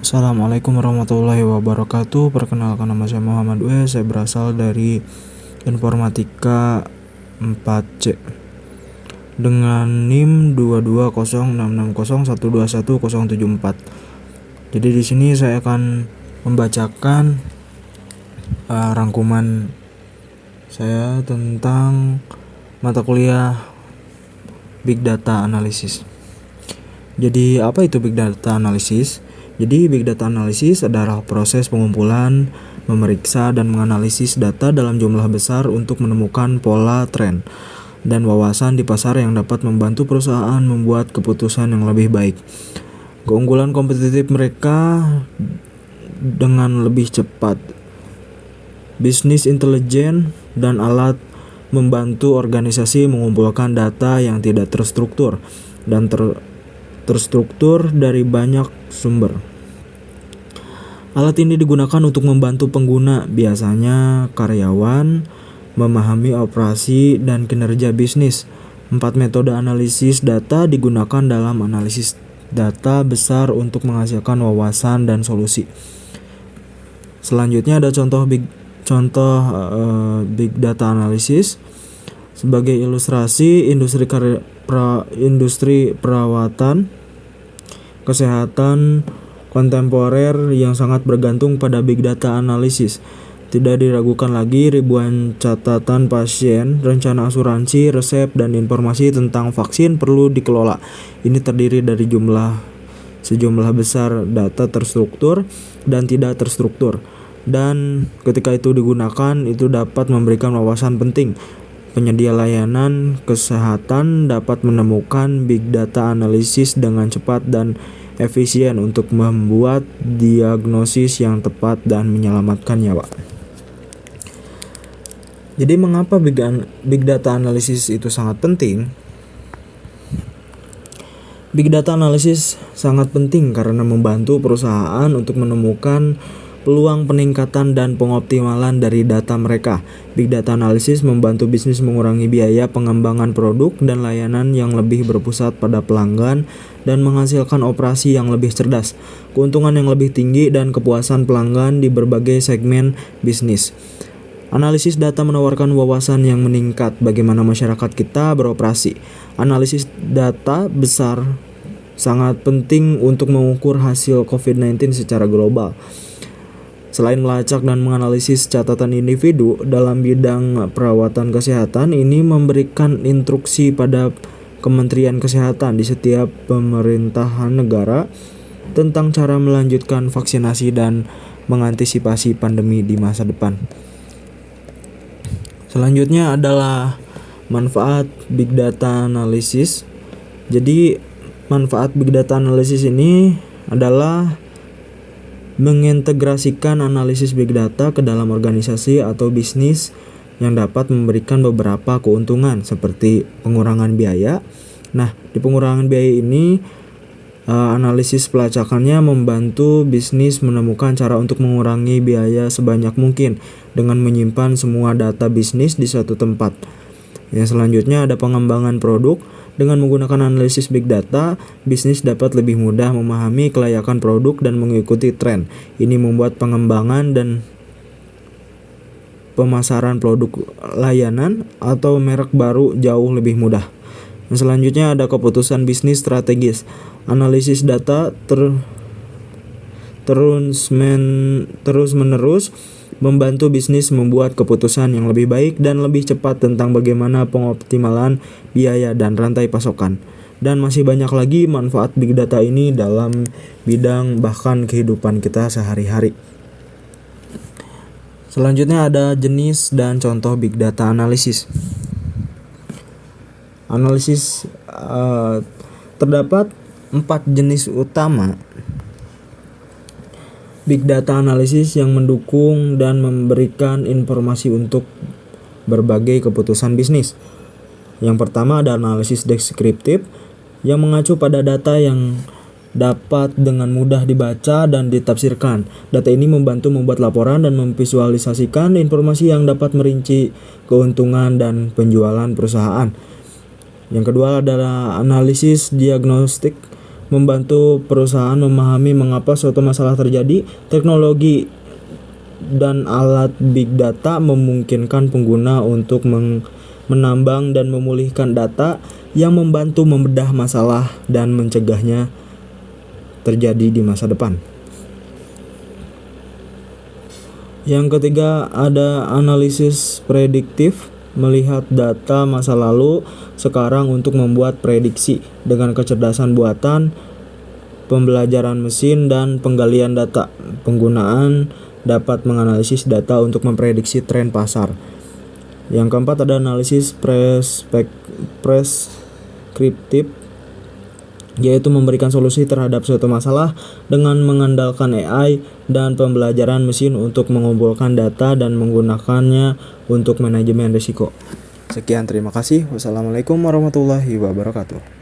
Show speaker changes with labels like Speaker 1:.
Speaker 1: Assalamualaikum warahmatullahi wabarakatuh. Perkenalkan, nama saya Muhammad W. Saya berasal dari Informatika 4C dengan NIM 22066012174. Jadi di sini saya akan membacakan rangkuman saya tentang mata kuliah Big Data Analysis. Jadi apa itu Big Data Analysis? Jadi Big Data Analysis adalah proses pengumpulan, memeriksa, dan menganalisis data dalam jumlah besar untuk menemukan pola, tren, dan wawasan di pasar yang dapat membantu perusahaan membuat keputusan yang lebih baik. Keunggulan kompetitif mereka dengan lebih cepat, bisnis intelijen, dan alat membantu organisasi mengumpulkan data yang tidak terstruktur dan terstruktur dari banyak sumber. Alat ini digunakan untuk membantu pengguna, biasanya karyawan, memahami operasi dan kinerja bisnis. 4 metode analisis data digunakan dalam analisis data besar untuk menghasilkan wawasan dan solusi. Selanjutnya ada contoh Big Data Analysis. Sebagai ilustrasi, industri perawatan kesehatan kontemporer yang sangat bergantung pada Big Data Analysis. Tidak diragukan lagi, ribuan catatan pasien, rencana asuransi, resep, dan informasi tentang vaksin perlu dikelola. Ini terdiri dari sejumlah besar data terstruktur dan tidak terstruktur. Dan ketika itu digunakan, itu dapat memberikan wawasan penting. Penyedia layanan kesehatan dapat menemukan big data analisis dengan cepat dan efisien untuk membuat diagnosis yang tepat dan menyelamatkan nyawa. Jadi mengapa big data analisis itu sangat penting? Big data analisis sangat penting karena membantu perusahaan untuk menemukan peluang peningkatan dan pengoptimalan dari data mereka. Big Data Analysis membantu bisnis mengurangi biaya pengembangan produk dan layanan yang lebih berpusat pada pelanggan dan menghasilkan operasi yang lebih cerdas, keuntungan yang lebih tinggi, dan kepuasan pelanggan di berbagai segmen bisnis. Analisis data menawarkan wawasan yang meningkat bagaimana masyarakat kita beroperasi. Analisis data besar sangat penting untuk mengukur hasil COVID-19 secara global. Selain melacak dan menganalisis catatan individu dalam bidang perawatan kesehatan, ini memberikan instruksi pada Kementerian Kesehatan di setiap pemerintahan negara tentang cara melanjutkan vaksinasi dan mengantisipasi pandemi di masa depan. Selanjutnya adalah manfaat Big Data Analysis. Jadi manfaat Big Data Analysis ini adalah mengintegrasikan analisis big data ke dalam organisasi atau bisnis yang dapat memberikan beberapa keuntungan seperti pengurangan biaya. Nah, di pengurangan biaya ini analisis pelacakannya membantu bisnis menemukan cara untuk mengurangi biaya sebanyak mungkin dengan menyimpan semua data bisnis di satu tempat. Yang selanjutnya ada pengembangan produk. Dengan menggunakan analisis big data, bisnis dapat lebih mudah memahami kelayakan produk dan mengikuti tren. Ini membuat pengembangan dan pemasaran produk layanan atau merek baru jauh lebih mudah. Yang selanjutnya ada keputusan bisnis strategis. Analisis data terus-menerus membantu bisnis membuat keputusan yang lebih baik dan lebih cepat tentang bagaimana pengoptimalan biaya dan rantai pasokan. Dan masih banyak lagi manfaat big data ini dalam bidang bahkan kehidupan kita sehari-hari. Selanjutnya ada jenis dan contoh big data analisis. Terdapat 4 jenis utama Big Data Analysis yang mendukung dan memberikan informasi untuk berbagai keputusan bisnis. Yang pertama ada analisis deskriptif yang mengacu pada data yang dapat dengan mudah dibaca dan ditafsirkan. Data ini membantu membuat laporan dan memvisualisasikan informasi yang dapat merinci keuntungan dan penjualan perusahaan. Yang kedua adalah analisis diagnostik membantu perusahaan memahami mengapa suatu masalah terjadi. Teknologi dan alat big data memungkinkan pengguna untuk menambang dan memulihkan data yang membantu membedah masalah dan mencegahnya terjadi di masa depan. Yang ketiga ada analisis prediktif, melihat data masa lalu sekarang untuk membuat prediksi. Dengan kecerdasan buatan, pembelajaran mesin, dan penggalian data, penggunaan dapat menganalisis data untuk memprediksi tren pasar. Yang keempat ada analisis preskriptif, yaitu memberikan solusi terhadap suatu masalah dengan mengandalkan AI dan pembelajaran mesin untuk mengumpulkan data dan menggunakannya untuk manajemen risiko. Sekian, terima kasih. Wassalamualaikum warahmatullahi wabarakatuh.